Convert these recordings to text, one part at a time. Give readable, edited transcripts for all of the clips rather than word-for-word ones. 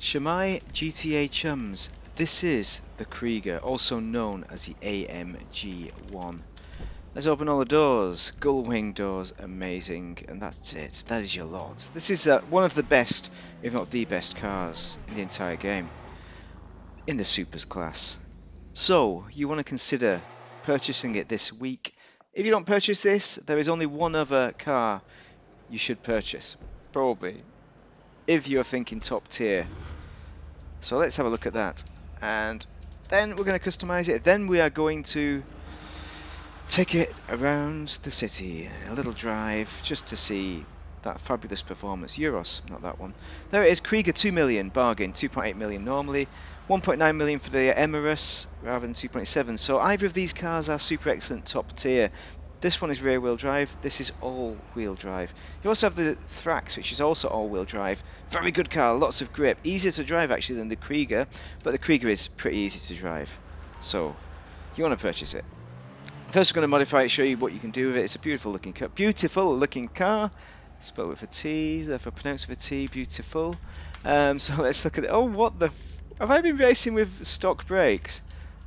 Shemai GTA chums, this is the Krieger, also known as the AMG 1. Let's open all the doors. Gull wing doors, amazing, and that's it. That is your lot. This is one of the best, if not the best, cars in the entire game, in the Supers class. So, you want to consider purchasing it this week. If you don't purchase this, there is only one other car you should purchase, probably, if you're thinking top tier. So let's have a look at that. And then we're going to customize it. Then we are going to take it around the city, a little drive, just to see that fabulous performance. Euros, not that one. There it is, Krieger 2 million, bargain, 2.8 million normally, 1.9 million for the Emirates rather than 2.7. So either of these cars are super excellent top tier. This one is rear-wheel drive, this is all-wheel drive. You also have the Thrax, which is also all-wheel drive. Very good car, lots of grip. Easier to drive actually than the Krieger, but the Krieger is pretty easy to drive. So, you want to purchase it. First, we're going to modify it, show you what you can do with it. It's a beautiful looking car. Beautiful looking car. Spelled with a T, therefore pronounced with a T. Beautiful. So let's look at it. Oh, what the... Have I been racing with stock brakes?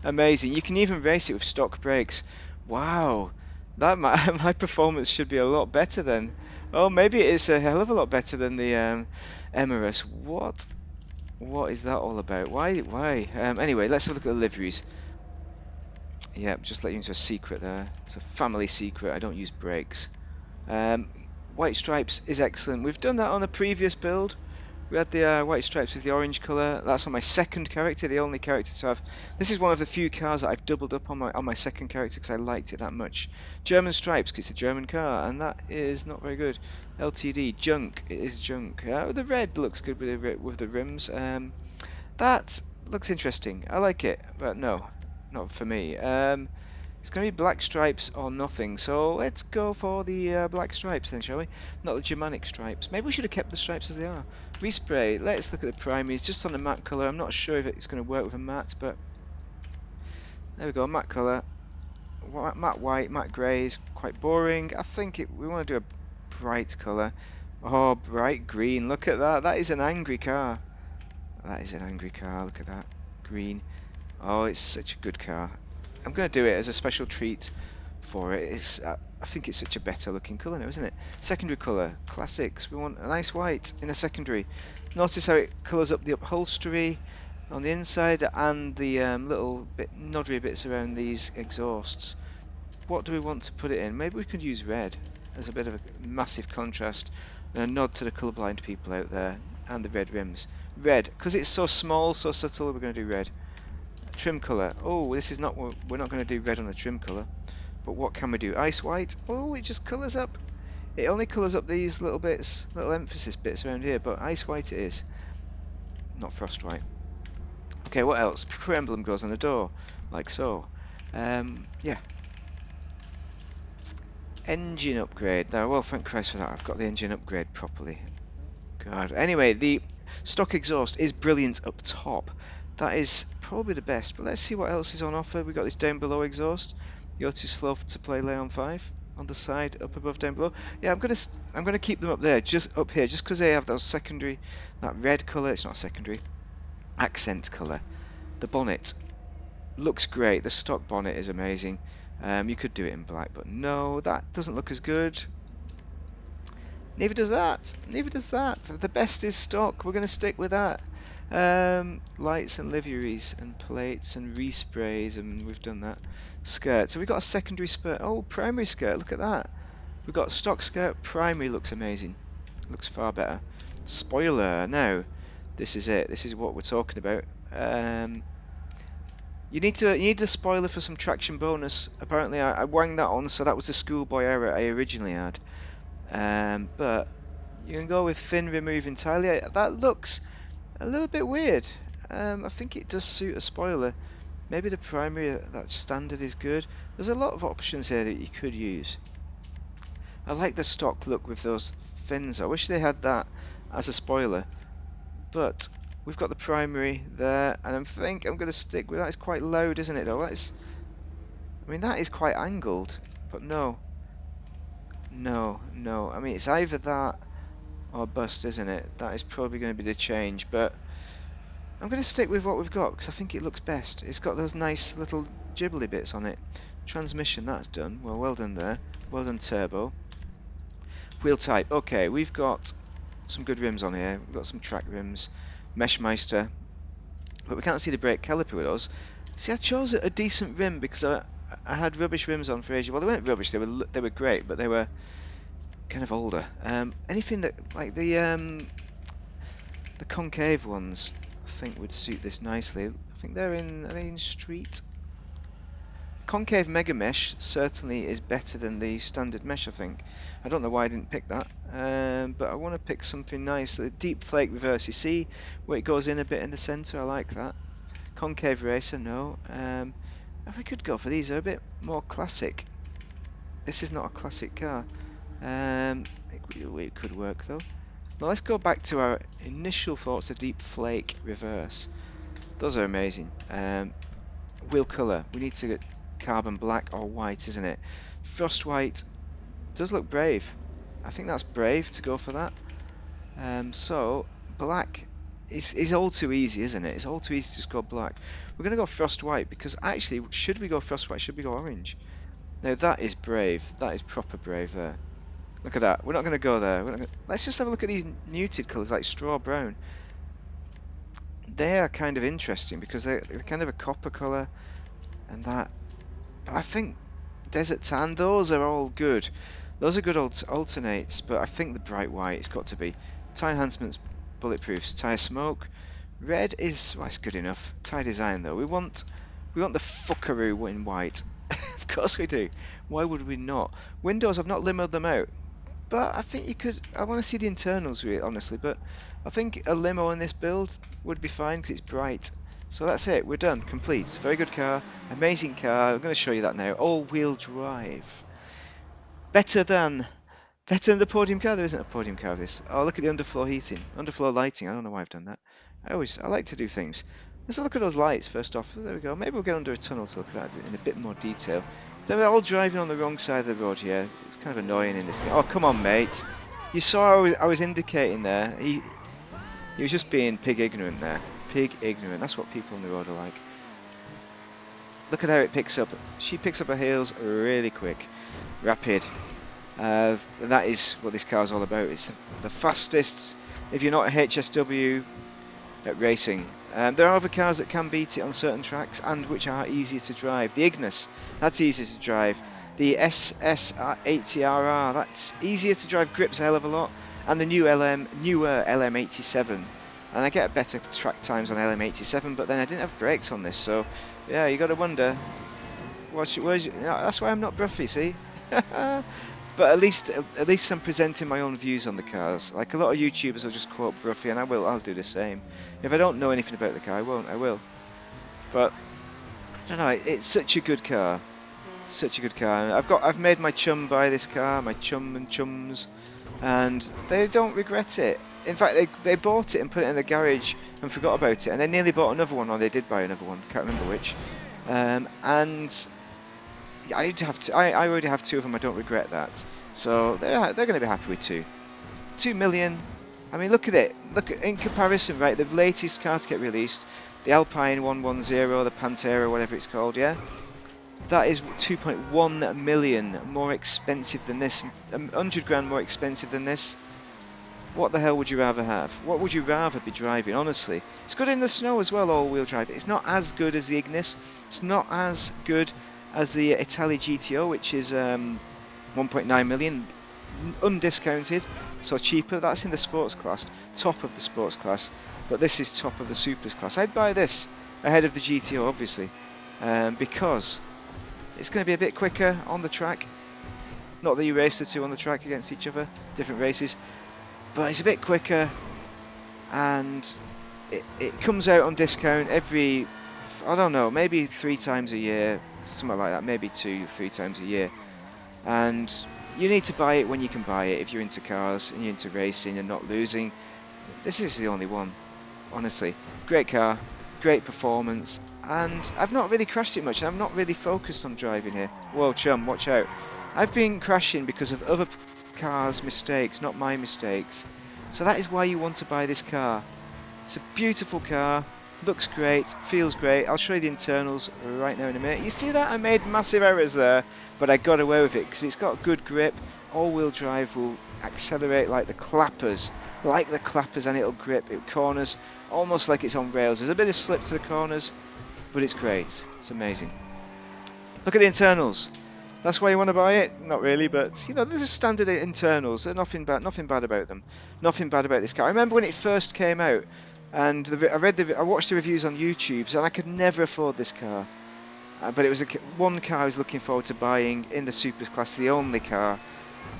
Amazing. You can even race it with stock brakes. Wow. That my performance should be a lot better then. Oh, maybe it is a hell of a lot better than the Emirates. What is that all about? Why? Anyway, let's have a look at the liveries. Yep, just let you into a secret there. It's a family secret. I don't use brakes. White stripes is excellent. We've done that on a previous build. We had the white stripes with the orange colour. That's on my second character, the only character to have. This is one of the few cars that I've doubled up on my second character because I liked it that much. German stripes because it's a German car, and that is not very good. LTD junk. It is junk. The red looks good with the rims. That looks interesting. I like it, but no, not for me. It's going to be black stripes or nothing, so let's go for the black stripes then, shall we? Not the Germanic stripes. Maybe we should have kept the stripes as they are. Respray, let's look at the primaries, just on the matte colour. I'm not sure if it's going to work with a matte, but there we go, matte colour. Matte white, matte grey is quite boring. I think we want to do a bright colour. Oh, bright green, look at that. That is an angry car. That is an angry car, look at that. Green. Oh, it's such a good car. I'm going to do it as a special treat for it. I think it's such a better looking colour now, isn't it? Secondary colour, classics. We want a nice white in a secondary. Notice how it colours up the upholstery on the inside and the little noddery bits around these exhausts. What do we want to put it in? Maybe we could use red as a bit of a massive contrast and a nod to the colourblind people out there and the red rims. Red, because it's so small, so subtle, we're going to do red. Trim colour. Oh, this is not what we're not going to do red on the trim colour. But what can we do? Ice white. Oh, it just colours up. It only colours up these little bits, little emphasis bits around here, but ice white it is. Not frost white. Okay, what else? Crew emblem goes on the door, like so. Yeah. Engine upgrade. Now, well, thank Christ for that. I've got the engine upgrade properly. God. Anyway, the stock exhaust is brilliant up top. That is probably the best, but let's see what else is on offer. We've got this down below exhaust. You're too slow to play Leon 5 on the side, up above, down below. Yeah, I'm gonna keep them up there, just up here, just because they have those secondary, that red colour. It's not secondary, accent colour. The bonnet looks great. The stock bonnet is amazing. You could do it in black, but no, that doesn't look as good. Neither does that. Neither does that. The best is stock. We're going to stick with that. Lights and liveries and plates and resprays, and we've done that. Skirt. So we've got a secondary skirt. Oh, primary skirt. Look at that. We've got stock skirt. Primary looks amazing. Looks far better. Spoiler. Now, this is it. This is what we're talking about. You need the spoiler for some traction bonus. Apparently, I wanged that on, so that was the schoolboy error I originally had. But you can go with fin remove entirely. That looks a little bit weird. I think it does suit a spoiler. Maybe the primary, that standard is good. There's a lot of options here that you could use. I like the stock look with those fins. I wish they had that as a spoiler. But we've got the primary there, and I think I'm going to stick with that. It's quite loud, isn't it, though? I mean, that is quite angled, but no. No. I mean, it's either that or bust, isn't it? That is probably going to be the change, but I'm going to stick with what we've got because I think it looks best. It's got those nice little jibbly bits on it. Transmission, that's done. Well done there. Well done, turbo. Wheel type. Okay, we've got some good rims on here. We've got some track rims. Meshmeister. But we can't see the brake caliper with us. See, I chose a decent rim because I had rubbish rims on for ages. Well, they weren't rubbish. They were great, but they were kind of older. Anything that like the concave ones, I think would suit this nicely. I think are they in street? Concave mega mesh certainly is better than the standard mesh, I think. I don't know why I didn't pick that, but I want to pick something nice. The deep flake reverse, you see where it goes in a bit in the centre, I like that. Concave racer, no. If we could go for these, they're a bit more classic. This is not a classic car. It could work though. Now let's go back to our initial thoughts of deep flake reverse. Those are amazing. Wheel colour, we need to get carbon black or white, isn't it? Frost white does look brave. I think that's brave to go for that. So black is all too easy, isn't it? It's all too easy to just go black. We're going to go frost white because actually, should we go frost white? Should we go orange? Now that is brave. That is proper brave there. Look at that. We're not going to go there. Let's just have a look at these muted colours like straw brown. They are kind of interesting because they're kind of a copper colour and that. I think desert tan, those are all good. Those are good alternates, but I think the bright white it's got to be. Tyre enhancements, bulletproofs, tyre smoke. Red is, well, it's good enough. Tyre design though, we want the fuckaroo in white. Of course we do. Why would we not? Windows, I've not limoed them out, but I think you could. I want to see the internals really, honestly, but I think a limo in this build would be fine because it's bright. So that's it, we're done, complete. Very good car, amazing car. I'm going to show you that now. All-wheel drive. Better than the podium car. There isn't a podium car of this. Oh, look at the underfloor heating, underfloor lighting. I don't know why I've done that. I like to do things. Let's have a look at those lights first off. There we go. Maybe we'll get under a tunnel to look at that in a bit more detail. They're all driving on the wrong side of the road here. It's kind of annoying in this game. Oh, come on, mate. You saw I was indicating there. He was just being pig ignorant there. Pig ignorant. That's what people on the road are like. Look at how it picks up. She picks up her heels really quick. Rapid. That is what this car is all about. It's the fastest, if you're not a HSW, at racing. There are other cars that can beat it on certain tracks and which are easier to drive. The Ignis, that's easier to drive. The SS80RR, that's easier to drive, grips a hell of a lot. And the newer LM87. And I get better track times on LM87, but then I didn't have brakes on this, so yeah, you got to wonder. That's why I'm not Bruffy, see? But at least I'm presenting my own views on the cars. Like a lot of YouTubers will just quote Bruffy, and I'll do the same. If I don't know anything about the car, I won't. I will. But I don't know. It's such a good car. Such a good car. And I've made my chum buy this car. My chum and chums, and they don't regret it. In fact, they bought it and put it in the garage and forgot about it, and they nearly bought another one, or they did buy another one. Can't remember which. And I already have two of them. I don't regret that. So they're going to be happy with 2 million. I mean, look at it. Look in comparison, right? The latest car to get released, the Alpine 110, the Pantera, whatever it's called, yeah. That is 2.1 million more expensive than this. 100 grand more expensive than this. What the hell would you rather have? What would you rather be driving? Honestly, it's good in the snow as well. All-wheel drive. It's not as good as the Ignis. It's not as good as the Italia GTO, which is 1.9 million, undiscounted, so cheaper. That's in the sports class, top of the sports class, but this is top of the supers class. I'd buy this ahead of the GTO, obviously, because it's going to be a bit quicker on the track. Not that you race the two on the track against each other, different races, but it's a bit quicker, and it comes out on discount every, I don't know, maybe 3 times a year, something like that, maybe 2-3 times a year. And you need to buy it when you can buy it. If you're into cars and you're into racing and not losing, this is the only one, honestly. Great car, great performance, and I've not really crashed it much, and I'm not really focused on driving here. Whoa, chum, watch out. I've been crashing because of other cars' mistakes, not my mistakes. So that is why you want to buy this car. It's a beautiful car. Looks great, feels great. I'll show you the internals right now in a minute. You see that? I made massive errors there, but I got away with it because it's got good grip. All-wheel drive will accelerate like the clappers, and it'll grip. It corners almost like it's on rails. There's a bit of slip to the corners, but it's great. It's amazing. Look at the internals. That's why you want to buy it? Not really, but you know, there's standard internals. There's nothing bad about them. Nothing bad about this car. I remember when it first came out, and I watched the reviews on YouTube, and I could never afford this car. But it was one car I was looking forward to buying in the Super class, the only car,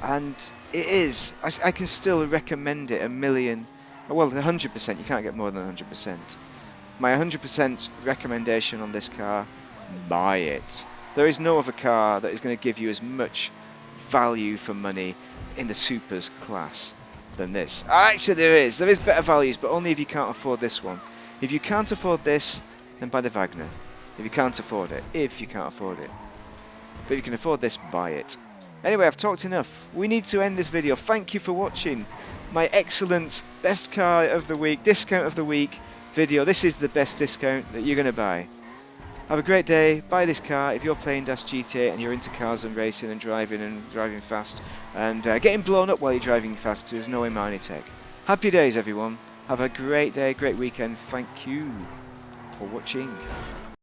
and it is. I can still recommend it a million. Well, 100%. You can't get more than 100%. My 100% recommendation on this car: buy it. There is no other car that is going to give you as much value for money in the Supers class than this. Actually, there is better values, but only if you can't afford this one. If you can't afford this, then buy the Wagner. If you can't afford it. But if you can afford this, buy it. Anyway, I've talked enough. We need to end this video. Thank you for watching my excellent best car of the week, discount of the week video. This is the best discount that you're going to buy. Have a great day. Buy this car if you're playing Dash GTA and you're into cars and racing and driving fast and getting blown up while you're driving fast because there's no Imani tech. Happy days, everyone. Have a great day, great weekend. Thank you for watching.